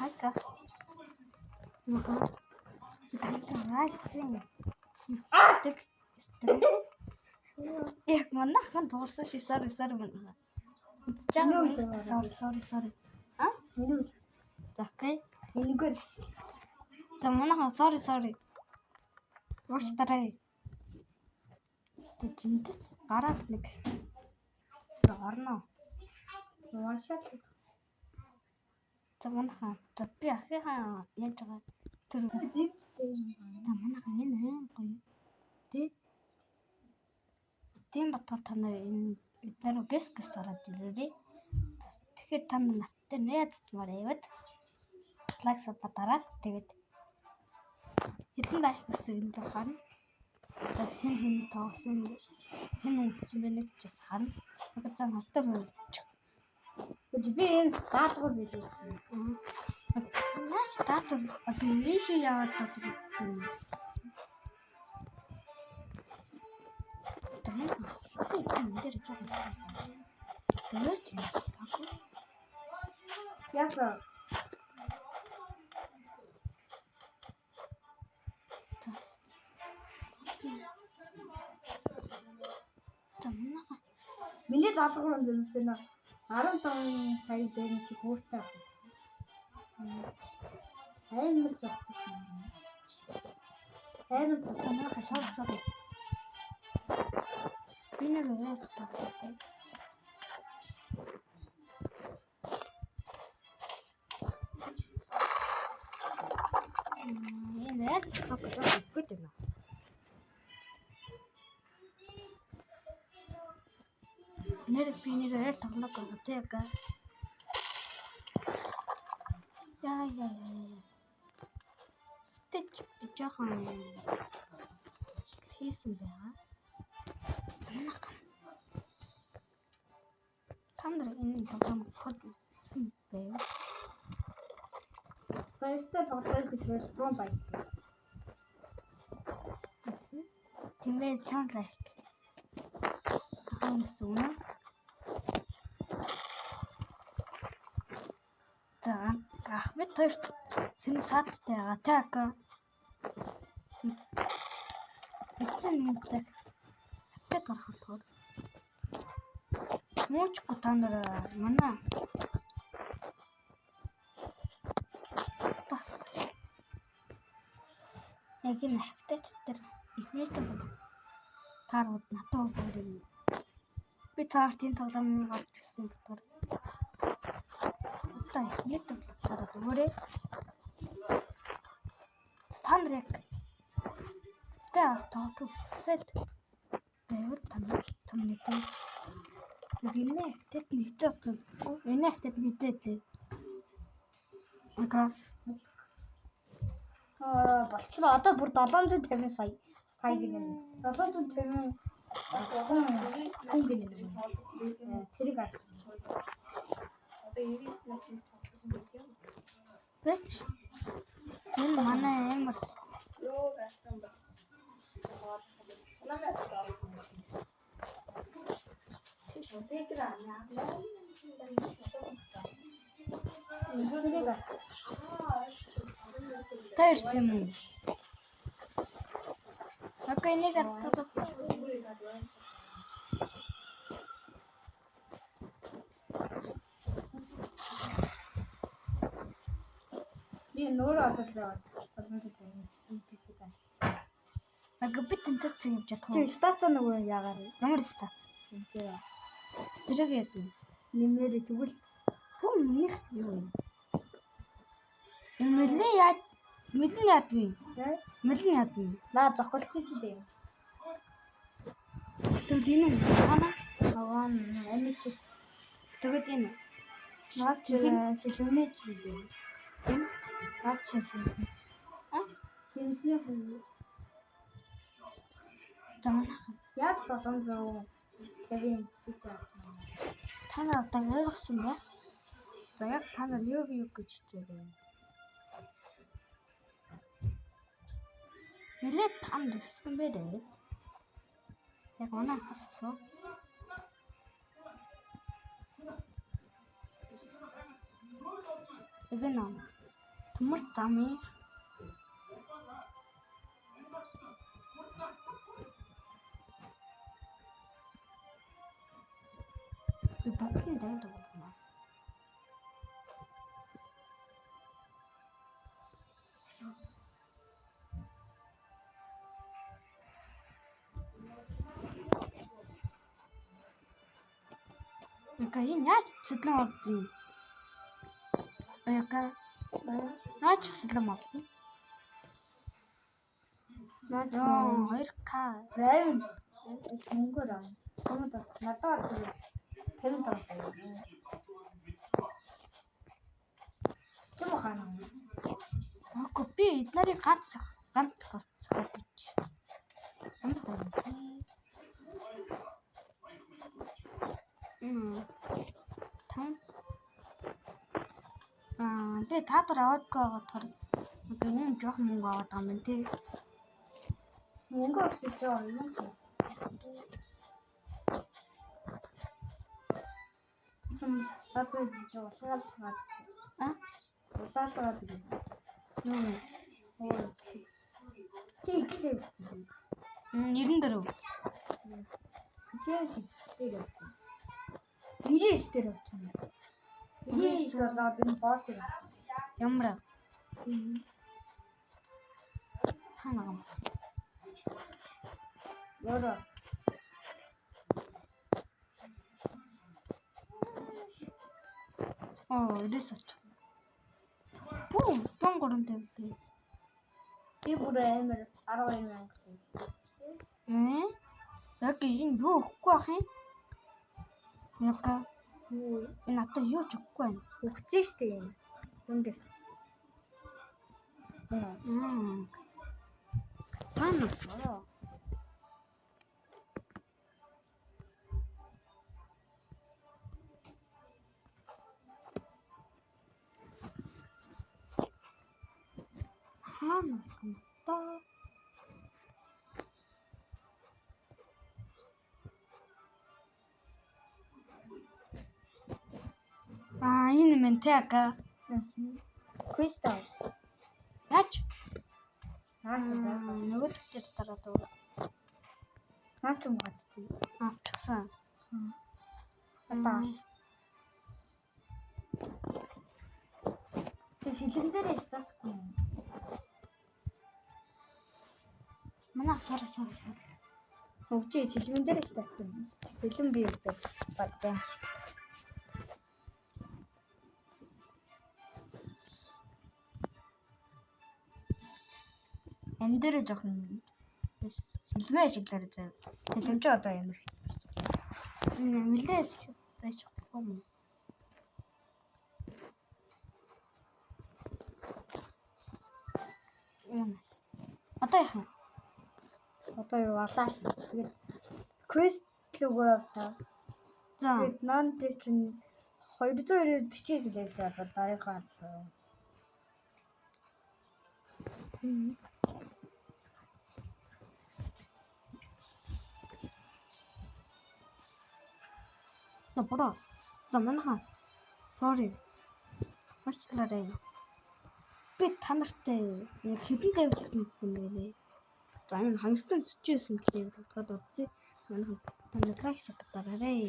хайка. Таньсан. Так. Яг манайхан дуурсан шиг sorry мөн. Sorry. А? За окей. Энэгээр За манайхан sorry. Ваш тарай. Тэжинтэс гараад нэг орно. уушаад За манайхан за би ахихаа яаж байгаа тэр за манайхан энэ гоё. Тийм батал та нар энэ эдгээр гэс ороод ирээрээ. Тэгэхээр та нар надтай найзтмаар яваад лайк сабдараад тэгээд хэдэн лайк гэсэн юм харна. хэн тоосон хэн үгүй бэ гэж харна. Тэгээд за надтай хөөж. би энэ даалгавар хийлээ. Наач таатар энэ шүү яваад таатар. Яса. Миний даалгавар нь юмсэн нь 15 сая дээр чи хөөртэй. Амар зогтсон. Амар зогтсон хасаасаа. Би нэг юм татсан. Энэ хапчаа гүтэнэ. Нэр би нэг тоглох гэдэг. Яа. Тэч жоохон хийсэн байгаа. Замнах. Тандар энэ тоглоом hodсон байв. Баяртай тоглох гэж 100 баяр. Тэмээ 100 лайк. Хэмсүнэ. За ахмад хоёр син саадтай байгаа так. Эцэг так гарахад. Муучгүй та нар манай яг энэ хавтач дээр ихнээтэй таарууд натаа бүрийн би цаартын тоглоомыг авч ирсэн дотор одоо ихнээтэй таарууд өөрөө стандрик таас тоотсэт дээр танаа томнэтэй гинэ тэт нэгтэй энэ хэвтэ нэгтэй ага болчихлоо. Одоо бүр 750 сая гинэ. 750 хүн гинэ. Цэрэг ах. Одоо 99 нас тоглосон байх юм. Энэ манай амар Ёо гастан бас. Намайг Тэрсэн. Окей, нэг атгаас. Би нөр одлоо. Агбит тэнцэж явж чадах. Чи стац нөгөө яагаар Ямар стац? тийм. Тэрэг яа. Нэмэр тэгвэл Хүн минийх юу юм? Мэлэн яадгүй. Мэлэн яадгүй. наа зохиолтой ч дээ. Тэгвэл энэ нь хана? Аван амич Тэгвэл энэ наач сэлмэнэ ч дээ. энэ Наач хэлсэн. Хэмснээ хүү. замнах. Яаж 750 гэсэн. Та нар одоо ойлгосон бай. За яг та нар юу гэж хэлээ. Нэлээд там дэсгэн бэ дээ. Яг оноо хассан. Эвэн Ямар зам юм? Бүгдийн дайнд байна. Яка энэ яаж цэдлэн ордын? Яка яаж цэдлэн ордын? Наач 2K. райм мөнгөөр аа. Комод надад пэмэнт авсан. Чим хаана? Ако би эднэрийг ганц гоцгооч. Би таатар аваад байгаа би нэг жоох мөнгө аваад байгаа юм тий. Мөнгө өсөж байгаа юм. Татвар хийж улаалгаад. Улаалгаад гэж. Тийхлээ. 94. Тийхлээ. Ирээс дээр авчихсан. Ирээс болоод энэ босс. Ямар? Ханаа гомс. Яра. Ирээс оч. Бүү, 103 тавьлаа. Би бүр амар 12,000. Яг энэ юу өгөхгүй ах юм? Яка энэ надад юу ч өгөхгүй байна. Өгсөн шүү дээ. Үндэ. Тана. Хаана санагдаа? Энэ ментека. Кристал. Яаж? Нөгөө төвчээр дараад уу. наач юм гацчих. Авчихсан. Тэг шилэн дээрээ стацгүй. Манай сар. Хөгжиж шилэн дээрээ стацсан. Шилэн би өгдөг. Бадтай шиг. Энэ дээр жоохон шилмээ шиглэр зав. Шилэн ч одоо ямар. Нэмэлээс тааш чадахгүй юм. Одоо яах вэ? Одоо юу алаа. Тэгээд квест лүгөө аваа. За. Тэгээд нан дээр чинь 249 лээ одоо дараагаа. Бро. Замнаа. Sorry. Мачлаарай. Би танартай хэдэн дэвтсэн юм бэ? За энэ хангалттай чичээсэн гэж бодоод үзье. Манайхан танартай шатаарай.